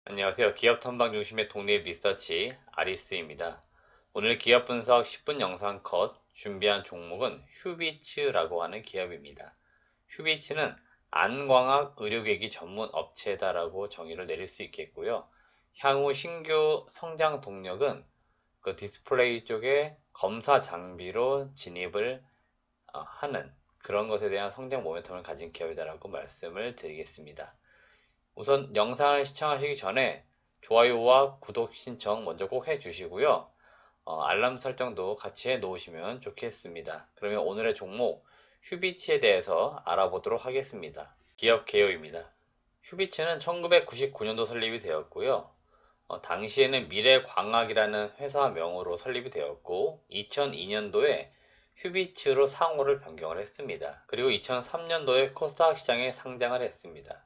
안녕하세요. 기업 탐방 중심의 독립 리서치 아리스입니다. 오늘 기업 분석 10분 영상 컷 준비한 종목은 휴비츠라고 하는 기업입니다. 휴비츠는 안광학 의료기기 전문 업체다라고 정의를 내릴 수 있겠고요. 향후 신규 성장 동력은 그 디스플레이 쪽에 검사 장비로 진입을 하는 그런 것에 대한 성장 모멘텀을 가진 기업이다라고 말씀을 드리겠습니다. 우선 영상을 시청하시기 전에 좋아요와 구독 신청 먼저 꼭 해주시고요. 알람 설정도 같이 해 놓으시면 좋겠습니다. 그러면 오늘의 종목 휴비치에 대해서 알아보도록 하겠습니다. 기업 개요입니다. 휴비치는 1999년도 설립이 되었고요. 당시에는 미래광학이라는 회사 명으로 설립이 되었고 2002년도에 휴비츠로 상호를 변경을 했습니다. 그리고 2003년도에 코스닥 시장에 상장을 했습니다.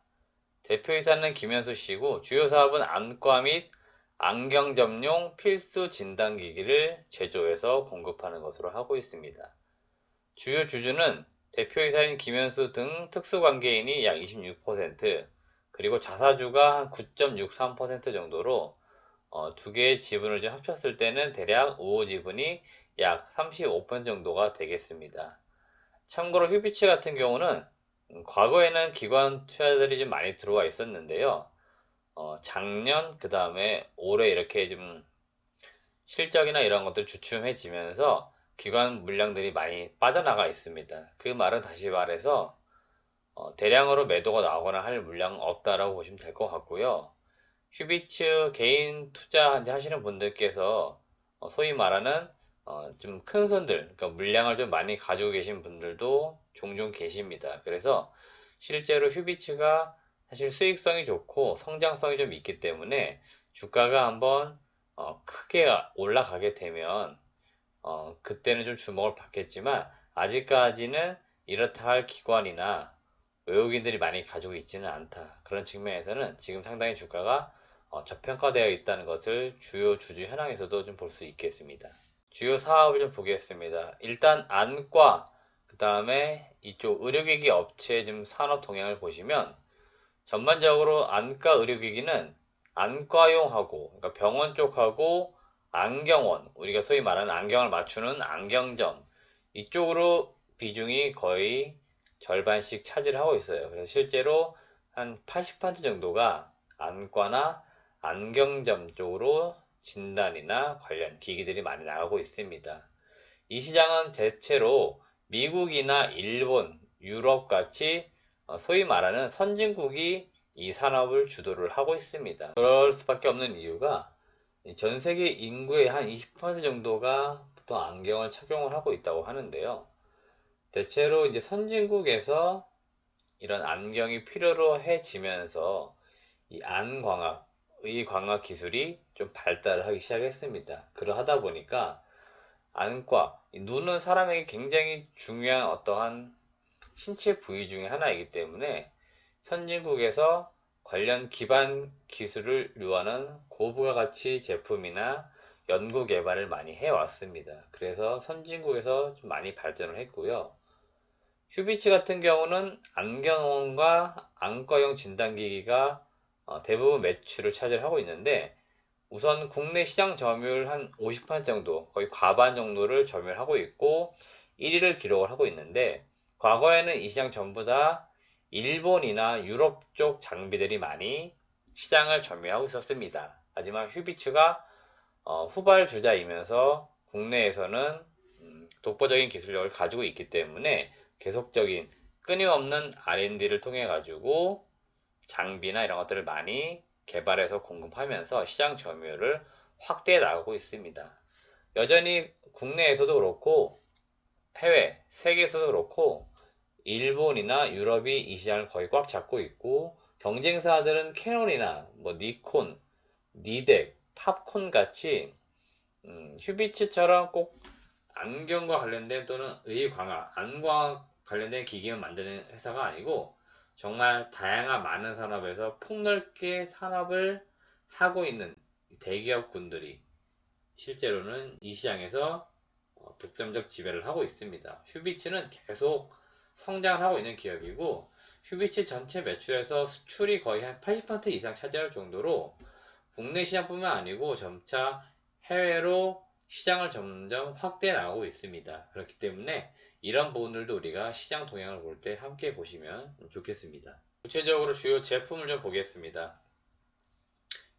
대표이사는 김현수 씨고 주요 사업은 안과 및 안경 점용 필수 진단기기를 제조해서 공급하는 것으로 하고 있습니다. 주요 주주는 대표이사인 김현수 등 특수관계인이 약 26%, 그리고 자사주가 한 9.63% 정도로 두 개의 지분을 좀 합쳤을 때는 대략 우호 지분이 약 35% 정도가 되겠습니다. 참고로 휴비치 같은 경우는 과거에는 기관 투자들이 좀 많이 들어와 있었는데요. 작년, 그 다음에 올해 이렇게 좀 실적이나 이런 것들 주춤해지면서 기관 물량들이 많이 빠져나가 있습니다. 그 말은 다시 말해서 대량으로 매도가 나오거나 할 물량은 없다라고 보시면 될 것 같고요. 휴비츠 개인 투자 하시는 분들께서 소위 말하는 좀 큰 손들, 그러니까 물량을 좀 많이 가지고 계신 분들도 종종 계십니다. 그래서 실제로 휴비츠가 사실 수익성이 좋고 성장성이 좀 있기 때문에 주가가 한번 크게 올라가게 되면 그때는 좀 주목을 받겠지만 아직까지는 이렇다 할 기관이나 외국인들이 많이 가지고 있지는 않다. 그런 측면에서는 지금 상당히 주가가 저평가되어 있다는 것을 주요 주주 현황에서도 좀 볼 수 있겠습니다. 주요 사업을 좀 보겠습니다. 일단 안과, 그 다음에 이쪽 의료기기 업체의 좀 산업 동향을 보시면 전반적으로 안과 의료기기는 안과용하고, 그러니까 병원 쪽하고 안경원, 우리가 소위 말하는 안경을 맞추는 안경점, 이쪽으로 비중이 거의 절반씩 차지를 하고 있어요. 그래서 실제로 한 80% 정도가 안과나 안경점 쪽으로 진단이나 관련 기기들이 많이 나오고 있습니다. 이 시장은 대체로 미국이나 일본, 유럽 같이 소위 말하는 선진국이 이 산업을 주도를 하고 있습니다. 그럴 수밖에 없는 이유가 전 세계 인구의 한 20% 정도가 보통 안경을 착용을 하고 있다고 하는데요. 대체로 이제 선진국에서 이런 안경이 필요로 해지면서 이 안광학, 의광학 기술이 좀 발달을 하기 시작했습니다. 그러하다 보니까 안과, 눈은 사람에게 굉장히 중요한 어떠한 신체 부위 중에 하나이기 때문에 선진국에서 관련 기반 기술을 요하는 고부가 가치 제품이나 연구 개발을 많이 해왔습니다. 그래서 선진국에서 좀 많이 발전을 했고요. 휴비치 같은 경우는 안경원과 안과용 진단기기가 대부분 매출을 차지하고 있는데 우선 국내 시장 점유율 한 50% 정도, 거의 과반 정도를 점유하고 있고 1위를 기록을 하고 있는데 과거에는 이 시장 전부 다 일본이나 유럽 쪽 장비들이 많이 시장을 점유하고 있었습니다. 하지만 휴비츠가 후발주자이면서 국내에서는 독보적인 기술력을 가지고 있기 때문에 계속적인 끊임없는 R&D를 통해 가지고 장비나 이런 것들을 많이 개발해서 공급하면서 시장 점유율을 확대해 나가고 있습니다. 여전히 국내에서도 그렇고 해외, 세계에서도 그렇고 일본이나 유럽이 이 시장을 거의 꽉 잡고 있고 경쟁사들은 캐논이나 뭐 니콘, 니덱, 팝콘 같이 휴비츠처럼 꼭 안경과 관련된 또는 의광학, 안광 관련된 기기만 만드는 회사가 아니고 정말 다양한 많은 산업에서 폭넓게 산업을 하고 있는 대기업군들이 실제로는 이 시장에서 독점적 지배를 하고 있습니다. 휴비츠는 계속 성장을 하고 있는 기업이고 휴비치 전체 매출에서 수출이 거의 한 80% 이상 차지할 정도로 국내 시장뿐만 아니고 점차 해외로 시장을 점점 확대해 나가고 있습니다. 그렇기 때문에 이런 부분들도 우리가 시장 동향을 볼 때 함께 보시면 좋겠습니다. 구체적으로 주요 제품을 좀 보겠습니다.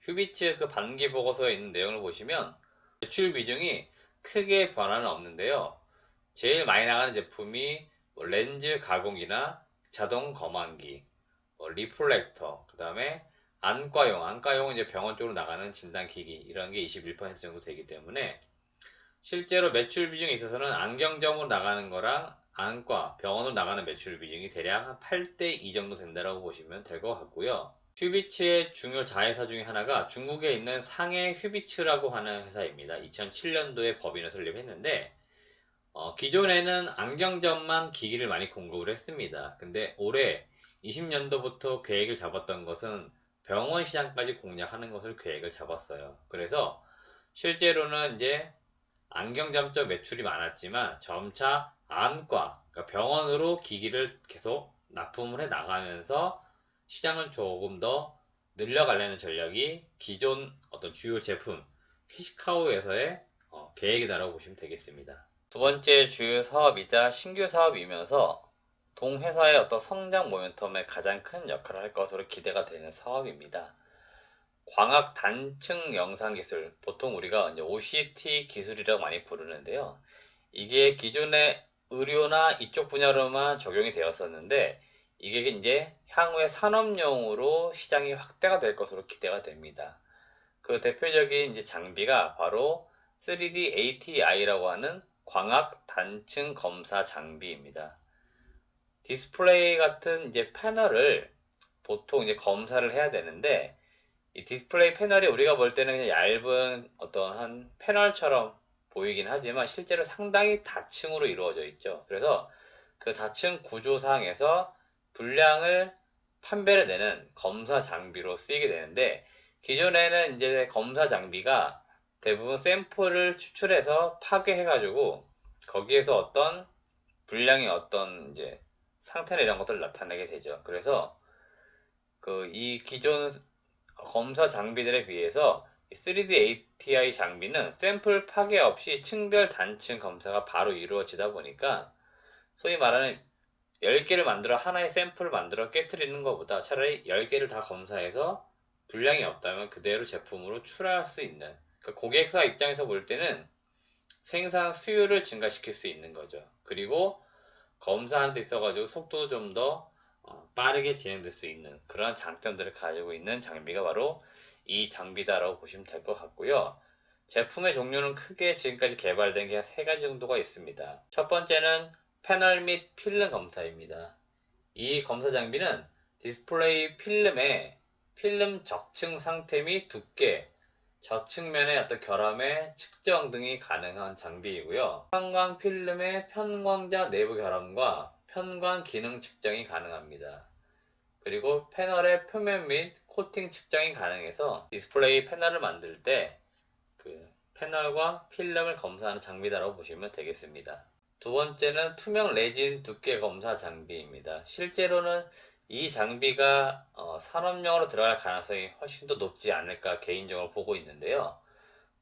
휴비츠 그 반기 보고서에 있는 내용을 보시면 매출 비중이 크게 변화는 없는데요. 제일 많이 나가는 제품이 렌즈 가공기나 자동 검안기, 리플렉터, 그 다음에 안과용은 이제 병원 쪽으로 나가는 진단기기, 이런 게 21% 정도 되기 때문에 실제로 매출 비중에 있어서는 안경점으로 나가는 거랑 안과, 병원으로 나가는 매출 비중이 대략 한 8대2 정도 된다고 보시면 될 것 같고요. 휴비츠의 중요 자회사 중에 하나가 중국에 있는 상해 휴비츠라고 하는 회사입니다. 2007년도에 법인을 설립했는데 기존에는 안경점만 기기를 많이 공급을 했습니다. 근데 올해 20년도부터 계획을 잡았던 것은 병원 시장까지 공략하는 것을 계획을 잡았어요. 그래서 실제로는 이제 안경점 쪽 매출이 많았지만 점차 안과, 그러니까 병원으로 기기를 계속 납품을 해 나가면서 시장을 조금 더 늘려가려는 전략이 기존 어떤 주요 제품 캐시카우에서의 계획이다라고 보시면 되겠습니다. 두 번째 주요 사업이자 신규 사업이면서 동회사의 어떤 성장 모멘텀에 가장 큰 역할을 할 것으로 기대가 되는 사업입니다. 광학 단층 영상 기술, 보통 우리가 이제 OCT 기술이라고 많이 부르는데요. 이게 기존의 의료나 이쪽 분야로만 적용이 되었었는데 이게 이제 향후에 산업용으로 시장이 확대가 될 것으로 기대가 됩니다. 그 대표적인 이제 장비가 바로 3D ATI라고 하는 광학 단층 검사 장비입니다. 디스플레이 같은 이제 패널을 보통 이제 검사를 해야 되는데 이 디스플레이 패널이 우리가 볼 때는 그냥 얇은 어떤 한 패널처럼 보이긴 하지만 실제로 상당히 다층으로 이루어져 있죠. 그래서 그 다층 구조상에서 분량을 판별해 내는 검사 장비로 쓰이게 되는데 기존에는 이제 검사 장비가 대부분 샘플을 추출해서 파괴해가지고 거기에서 어떤 분량의 어떤 이제 상태나 이런 것들을 나타내게 되죠. 그래서 그 이 기존 검사 장비들에 비해서 3D ATI 장비는 샘플 파괴 없이 층별 단층 검사가 바로 이루어지다 보니까 소위 말하는 10개를 만들어 하나의 샘플을 만들어 깨트리는 것보다 차라리 10개를 다 검사해서 분량이 없다면 그대로 제품으로 출하할 수 있는, 그러니까 고객사 입장에서 볼 때는 생산 수율을 증가시킬 수 있는 거죠. 그리고 검사하는 데 있어가지고 속도도 좀 더 빠르게 진행될 수 있는 그러한 장점들을 가지고 있는 장비가 바로 이 장비다라고 보시면 될 것 같고요. 제품의 종류는 크게 지금까지 개발된 게 세 가지 정도가 있습니다. 첫 번째는 패널 및 필름 검사입니다. 이 검사 장비는 디스플레이 필름의 필름 적층 상태 및 두께, 저측면의 어떤 결함의 측정 등이 가능한 장비이고요. 편광 필름의 편광자 내부 결함과 편광 기능 측정이 가능합니다. 그리고 패널의 표면 및 코팅 측정이 가능해서 디스플레이 패널을 만들 때 그 패널과 필름을 검사하는 장비다라고 보시면 되겠습니다. 두 번째는 투명 레진 두께 검사 장비입니다. 실제로는 이 장비가 산업용으로 들어갈 가능성이 훨씬 더 높지 않을까 개인적으로 보고 있는데요.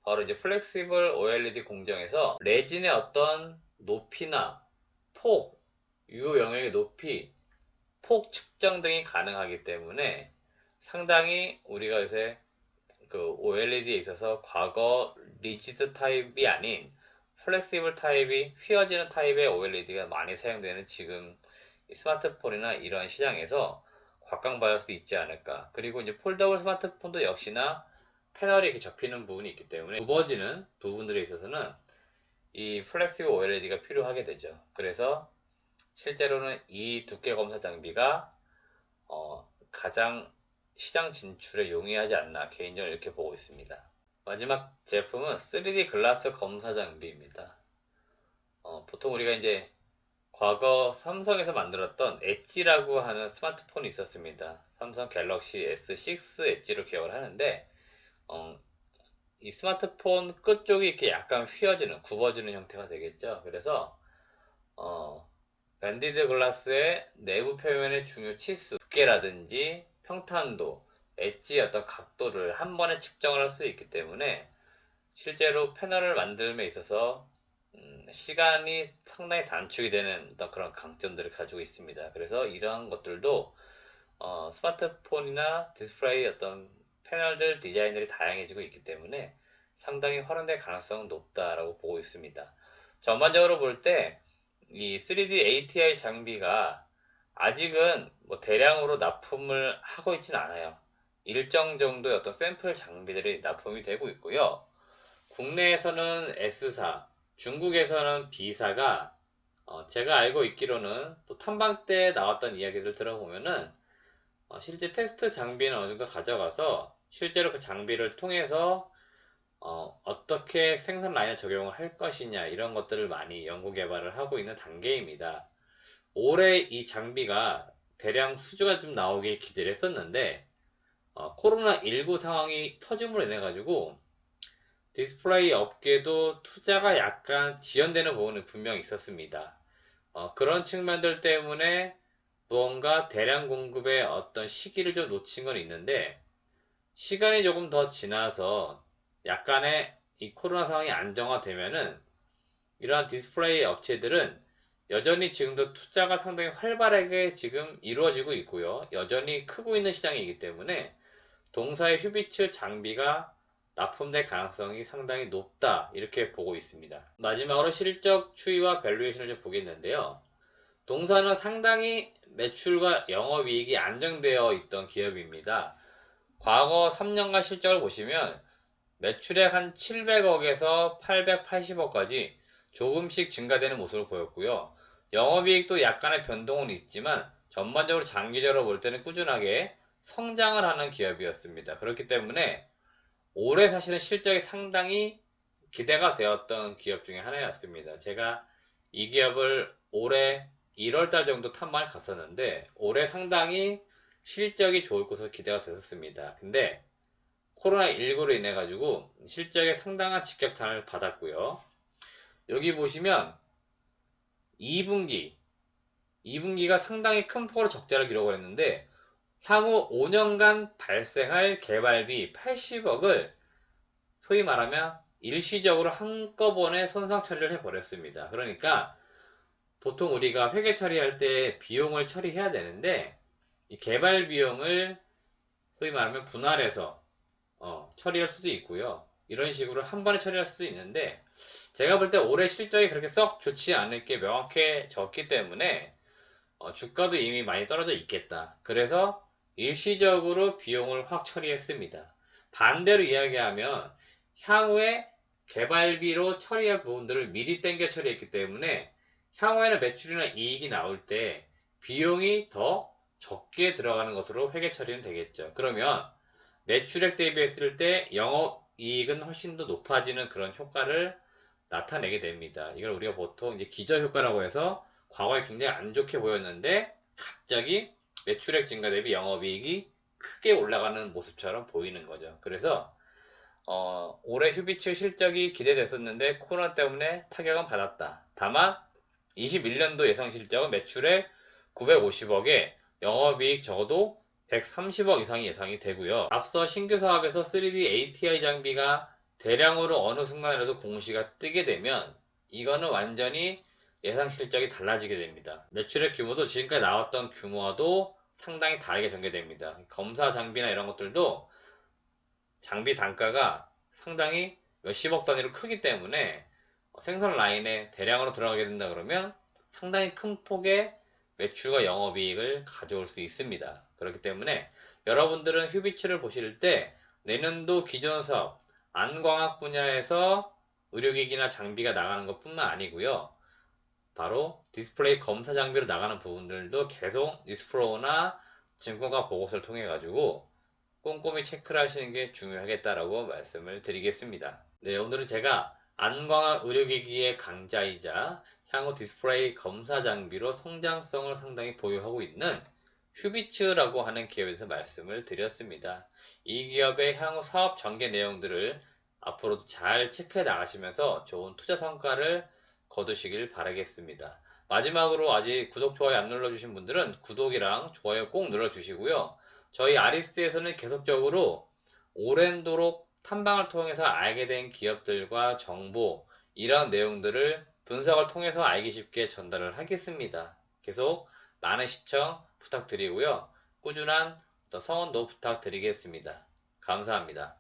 바로 이제 플렉시블 OLED 공정에서 레진의 어떤 높이나 폭, 유효 영역의 높이, 폭 측정 등이 가능하기 때문에 상당히 우리가 요새 그 OLED에 있어서 과거 리지드 타입이 아닌 플렉시블 타입이 휘어지는 타입의 OLED가 많이 사용되는 지금 스마트폰이나 이러한 시장에서 곽강받을 수 있지 않을까. 그리고 이제 폴더블 스마트폰도 역시나 패널이 이렇게 접히는 부분이 있기 때문에 굽어지는 부분들에 있어서는 이 플렉시블 OLED가 필요하게 되죠. 그래서 실제로는 이 두께 검사 장비가 가장 시장 진출에 용이하지 않나 개인적으로 이렇게 보고 있습니다. 마지막 제품은 3D 글라스 검사 장비입니다. 보통 우리가 이제 과거 삼성에서 만들었던 엣지라고 하는 스마트폰이 있었습니다. 삼성 갤럭시 S6 엣지로 기억을 하는데 이 스마트폰 끝쪽이 이렇게 약간 휘어지는, 굽어지는 형태가 되겠죠. 그래서 밴디드 글라스의 내부 표면의 중요 치수, 두께라든지 평탄도, 엣지의 어떤 각도를 한 번에 측정을 할 수 있기 때문에 실제로 패널을 만듦에 있어서 시간이 상당히 단축이 되는 어떤 그런 강점들을 가지고 있습니다. 그래서 이러한 것들도 스마트폰이나 디스플레이 어떤 패널들 디자인들이 다양해지고 있기 때문에 상당히 활용될 가능성은 높다라고 보고 있습니다. 전반적으로 볼 때 이 3D ATI 장비가 아직은 뭐 대량으로 납품을 하고 있지는 않아요. 일정 정도의 어떤 샘플 장비들이 납품이 되고 있고요. 국내에서는 S사, 중국에서는 B사가 제가 알고 있기로는 또 탐방 때 나왔던 이야기들 들어보면은 실제 테스트 장비는 어느 정도 가져가서 실제로 그 장비를 통해서 어떻게 생산 라인에 적용을 할 것이냐 이런 것들을 많이 연구 개발을 하고 있는 단계입니다. 올해 이 장비가 대량 수주가 좀 나오길 기대를 했었는데 코로나19 상황이 터짐으로 인해 가지고 디스플레이 업계도 투자가 약간 지연되는 부분이 분명히 있었습니다. 그런 측면들 때문에 무언가 대량 공급의 어떤 시기를 좀 놓친 건 있는데 시간이 조금 더 지나서 약간의 이 코로나 상황이 안정화되면은 이러한 디스플레이 업체들은 여전히 지금도 투자가 상당히 활발하게 지금 이루어지고 있고요. 여전히 크고 있는 시장이기 때문에 동사의 휴비츠 장비가 납품될 가능성이 상당히 높다 이렇게 보고 있습니다. 마지막으로 실적 추이와 밸류에이션을 좀 보겠는데요. 동사는 상당히 매출과 영업이익이 안정되어 있던 기업입니다. 과거 3년간 실적을 보시면 매출액 한 700억에서 880억까지 조금씩 증가되는 모습을 보였고요. 영업이익도 약간의 변동은 있지만 전반적으로 장기적으로 볼 때는 꾸준하게 성장을 하는 기업이었습니다. 그렇기 때문에 올해 사실은 실적이 상당히 기대가 되었던 기업 중에 하나였습니다. 제가 이 기업을 올해 1월달 정도 탐방을 갔었는데 올해 상당히 실적이 좋을 것으로 기대가 됐었습니다. 근데 코로나19로 인해 가지고 실적에 상당한 직격탄을 받았고요. 여기 보시면 2분기가 상당히 큰 폭으로 적자를 기록을 했는데 향후 5년간 발생할 개발비 80억을 소위 말하면 일시적으로 한꺼번에 손상 처리를 해버렸습니다. 그러니까 보통 우리가 회계 처리할 때 비용을 처리해야 되는데 이 개발 비용을 소위 말하면 분할해서 처리할 수도 있고요. 이런 식으로 한 번에 처리할 수도 있는데 제가 볼 때 올해 실적이 그렇게 썩 좋지 않을 게 명확해졌기 때문에 주가도 이미 많이 떨어져 있겠다. 그래서 일시적으로 비용을 확 처리했습니다. 반대로 이야기하면 향후에 개발비로 처리할 부분들을 미리 땡겨 처리했기 때문에 향후에는 매출이나 이익이 나올 때 비용이 더 적게 들어가는 것으로 회계 처리는 되겠죠. 그러면 매출액 대비했을 때 영업이익은 훨씬 더 높아지는 그런 효과를 나타내게 됩니다. 이걸 우리가 보통 이제 기저효과라고 해서 과거에 굉장히 안 좋게 보였는데 갑자기 매출액 증가 대비 영업이익이 크게 올라가는 모습처럼 보이는 거죠. 그래서 올해 휴비츠 실적이 기대됐었는데 코로나 때문에 타격은 받았다. 다만 21년도 예상 실적은 매출액 950억에 영업이익 적어도 130억 이상이 예상이 되고요. 앞서 신규 사업에서 3D ATI 장비가 대량으로 어느 순간이라도 공시가 뜨게 되면 이거는 완전히 예상 실적이 달라지게 됩니다. 매출액 규모도 지금까지 나왔던 규모와도 상당히 다르게 전개됩니다. 검사 장비나 이런 것들도 장비 단가가 상당히 몇십억 단위로 크기 때문에 생산 라인에 대량으로 들어가게 된다 그러면 상당히 큰 폭의 매출과 영업이익을 가져올 수 있습니다. 그렇기 때문에 여러분들은 휴비츠를 보실 때 내년도 기존 사업, 안광학 분야에서 의료기기나 장비가 나가는 것 뿐만 아니고요. 바로 디스플레이 검사 장비로 나가는 부분들도 계속 뉴스프로나 증권가 보고서를 통해 가지고 꼼꼼히 체크를 하시는 게 중요하겠다라고 말씀을 드리겠습니다. 네, 오늘은 제가 안광학 의료기기의 강자이자 향후 디스플레이 검사 장비로 성장성을 상당히 보유하고 있는 휴비츠라고 하는 기업에 대해서 말씀을 드렸습니다. 이 기업의 향후 사업 전개 내용들을 앞으로도 잘 체크해 나가시면서 좋은 투자 성과를 거두시길 바라겠습니다. 마지막으로 아직 구독, 좋아요 안 눌러주신 분들은 구독이랑 좋아요 꼭 눌러주시고요. 저희 아리스에서는 계속적으로 오랜도록 탐방을 통해서 알게 된 기업들과 정보, 이런 내용들을 분석을 통해서 알기 쉽게 전달을 하겠습니다. 계속 많은 시청 부탁드리고요. 꾸준한 성원도 부탁드리겠습니다. 감사합니다.